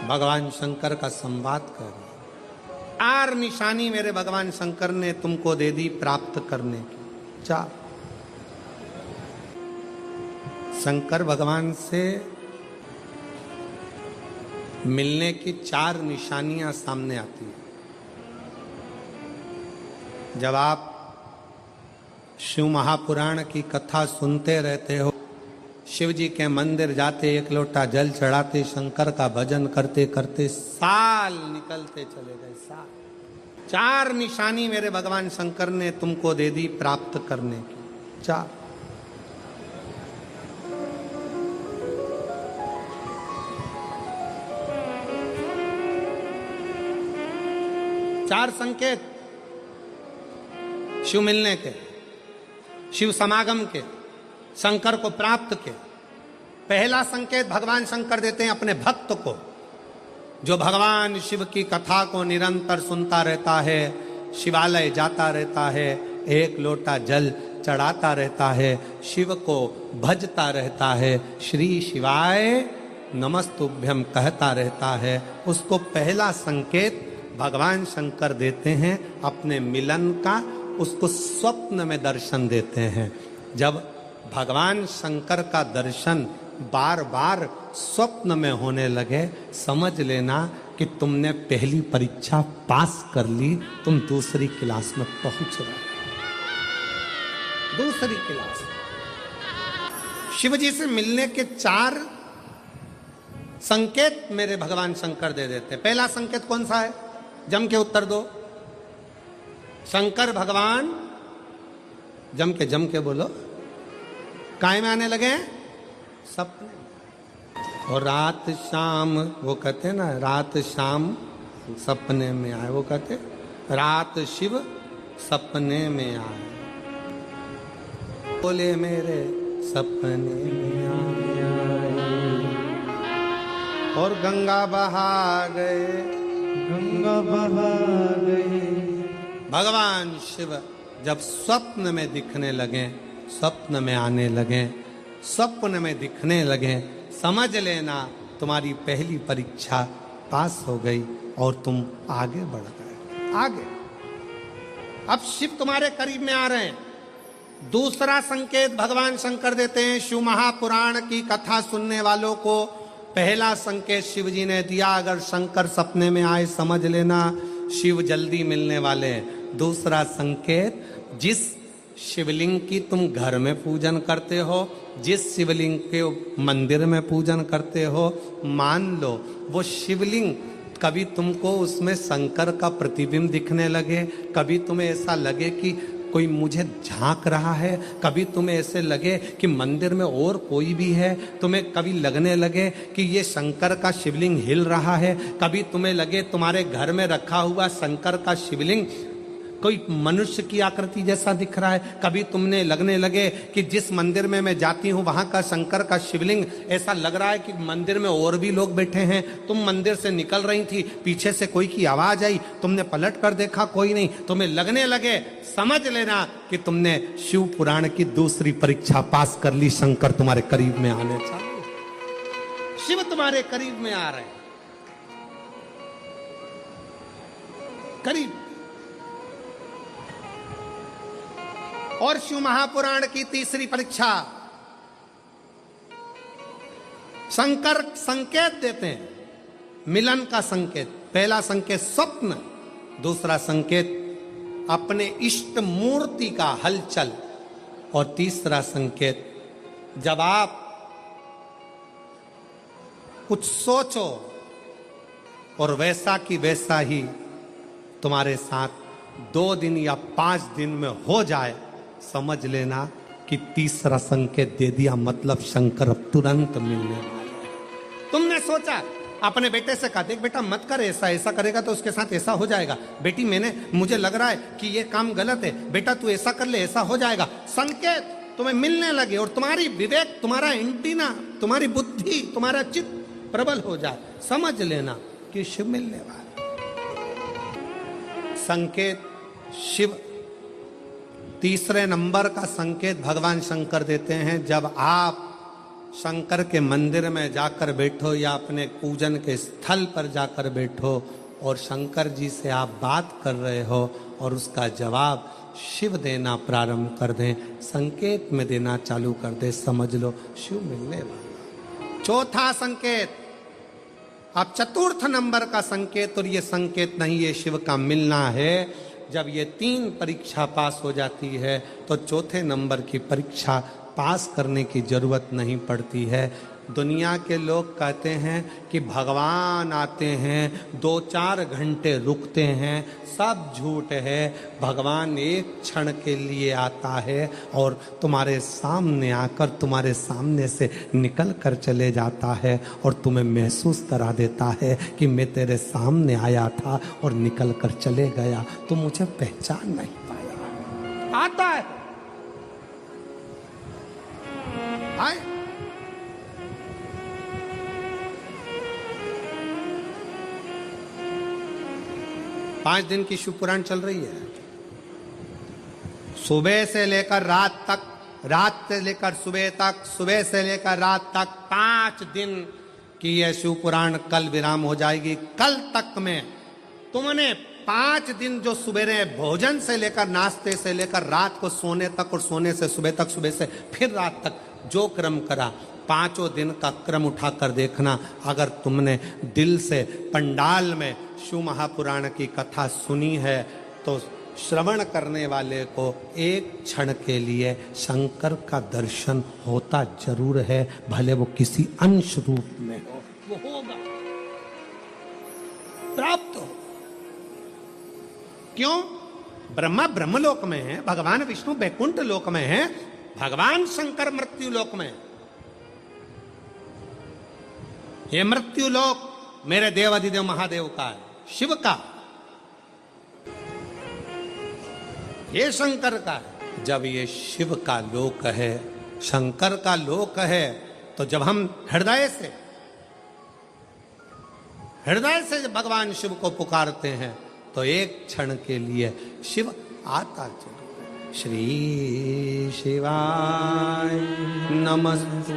भगवान शंकर का संवाद कर रहे। 4 निशानी मेरे भगवान शंकर ने तुमको दे दी प्राप्त करने की। 4 शंकर भगवान से मिलने की 4 निशानियां सामने आती है। जब आप शिव महापुराण की कथा सुनते रहते हो, शिव जी के मंदिर जाते, 1 लोटा जल चढ़ाते, शंकर का भजन करते करते साल निकलते चले गए। साल। 4 निशानी मेरे भगवान शंकर ने तुमको दे दी प्राप्त करने की। 4 संकेत शिव मिलने के, शिव समागम के, शंकर को प्राप्त के। पहला संकेत भगवान शंकर देते हैं अपने भक्त को, जो भगवान शिव की कथा को निरंतर सुनता रहता है, शिवालय जाता रहता है, 1 लोटा जल चढ़ाता रहता है, शिव को भजता रहता है, श्री शिवाय नमस्तुभ्यम कहता रहता है। उसको पहला संकेत भगवान शंकर देते हैं अपने मिलन का, उसको स्वप्न में दर्शन देते हैं। जब भगवान शंकर का दर्शन बार बार स्वप्न में होने लगे, समझ लेना कि तुमने पहली परीक्षा पास कर ली, तुम दूसरी क्लास में पहुंच रहे। दूसरी क्लास। शिव जी से मिलने के 4 संकेत मेरे भगवान शंकर दे देते। पहला संकेत कौन सा है? जम के उत्तर दो। शंकर भगवान जम के बोलो। काय में आने लगे? सपने। और रात शाम, वो कहते हैं ना, रात शाम सपने में आए। वो कहते रात शिव सपने में आए, बोले मेरे सपने में आए। और गंगा बहा गए, गंगा बहा गए। भगवान शिव जब स्वप्न में दिखने लगे, स्वप्न में आने लगे, स्वप्न में दिखने लगे, समझ लेना तुम्हारी पहली परीक्षा पास हो गई और तुम आगे बढ़ गए। आगे। अब शिव तुम्हारे करीब में आ रहे हैं। दूसरा संकेत भगवान शंकर देते हैं शिव महापुराण की कथा सुनने वालों को। पहला संकेत शिव जी ने दिया, अगर शंकर सपने में आए समझ लेना शिव जल्दी मिलने वाले हैं। दूसरा संकेत, जिस शिवलिंग की तुम घर में पूजन करते हो, जिस शिवलिंग के मंदिर में पूजन करते हो, मान लो वो शिवलिंग कभी तुमको उसमें शंकर का प्रतिबिंब दिखने लगे, कभी तुम्हें ऐसा लगे कि कोई मुझे झांक रहा है, कभी तुम्हें ऐसे लगे कि मंदिर में और कोई भी है, तुम्हें कभी लगने लगे कि ये शंकर का शिवलिंग हिल रहा है, कभी तुम्हें लगे तुम्हारे घर में रखा हुआ शंकर का शिवलिंग कोई मनुष्य की आकृति जैसा दिख रहा है, कभी तुमने लगने लगे कि जिस मंदिर में मैं जाती हूँ वहां का शंकर का शिवलिंग ऐसा लग रहा है कि मंदिर में और भी लोग बैठे हैं। तुम मंदिर से निकल रही थी, पीछे से कोई की आवाज आई, तुमने पलट कर देखा कोई नहीं, तुम्हें लगने लगे, समझ लेना कि तुमने शिव पुराण की दूसरी परीक्षा पास कर ली। शंकर तुम्हारे करीब में आने चाहिए, शिव तुम्हारे करीब में आ रहे, करीब। और शिव महापुराण की तीसरी परीक्षा, शंकर संकेत देते हैं मिलन का संकेत। पहला संकेत स्वप्न, दूसरा संकेत अपने इष्ट मूर्ति का हलचल, और तीसरा संकेत जब आप कुछ सोचो और वैसा की वैसा ही तुम्हारे साथ 2 दिन या 5 दिन में हो जाए, समझ लेना कि तीसरा संकेत दे दिया, मतलब शंकर अब तुरंत मिलने वाले हैं। तुमने सोचा, अपने बेटे से कहा, देख बेटा मत कर ऐसा, ऐसा करेगा तो उसके साथ ऐसा हो जाएगा। बेटी मुझे लग रहा है कि ये काम गलत है, बेटा तू ऐसा कर ले, ऐसा हो जाएगा। संकेत तुम्हें मिलने लगे और तुम्हारी विवेक, तुम्हारा एंटीना, तुम्हारी बुद्धि, तुम्हारा चित्त प्रबल हो जाए, समझ लेना कि शिव मिलने वाले। संकेत शिव। तीसरे नंबर का संकेत भगवान शंकर देते हैं, जब आप शंकर के मंदिर में जाकर बैठो या अपने पूजन के स्थल पर जाकर बैठो और शंकर जी से आप बात कर रहे हो और उसका जवाब शिव देना प्रारंभ कर दें, संकेत में देना चालू कर दे, समझ लो शिव मिलने वाला। चौथा संकेत, अब चतुर्थ नंबर का संकेत, और ये संकेत नहीं, ये शिव का मिलना है। जब ये 3 परीक्षा पास हो जाती है तो चौथे नंबर की परीक्षा पास करने की जरूरत नहीं पड़ती है। दुनिया के लोग कहते हैं कि भगवान आते हैं 2-4 घंटे रुकते हैं, सब झूठ है। भगवान एक क्षण के लिए आता है और तुम्हारे सामने आकर तुम्हारे सामने से निकल कर चले जाता है और तुम्हें महसूस करा देता है कि मैं तेरे सामने आया था और निकल कर चले गया, तो मुझे पहचान नहीं पाया। आता है, आए। पांच दिन की शिव पुराण चल रही है, सुबह से लेकर रात तक, रात से लेकर सुबह तक, सुबह से लेकर रात तक 5 दिन की यह शिव पुराण कल विराम हो जाएगी। कल तक में तुमने 5 दिन जो सुबह भोजन से लेकर, नाश्ते से लेकर रात को सोने तक और सोने से सुबह तक, सुबह से फिर रात तक जो क्रम करा, 5 दिन का क्रम उठाकर देखना। अगर तुमने दिल से पंडाल में शिव महापुराण की कथा सुनी है तो श्रवण करने वाले को एक क्षण के लिए शंकर का दर्शन होता जरूर है, भले वो किसी अंश रूप में हो, वो होगा, प्राप्त हो। क्यों? ब्रह्मा ब्रह्मलोक में है, भगवान विष्णु बैकुंठ लोक में है, भगवान शंकर मृत्यु लोक में। ये मृत्यु लोक मेरे देवाधिदेव महादेव का है, शिव का, ये शंकर का है। जब ये शिव का लोक है, शंकर का लोक है, तो जब हम हृदय से भगवान शिव को पुकारते हैं तो एक क्षण के लिए शिव आता जरूर। श्री शिवाय नमस्तु।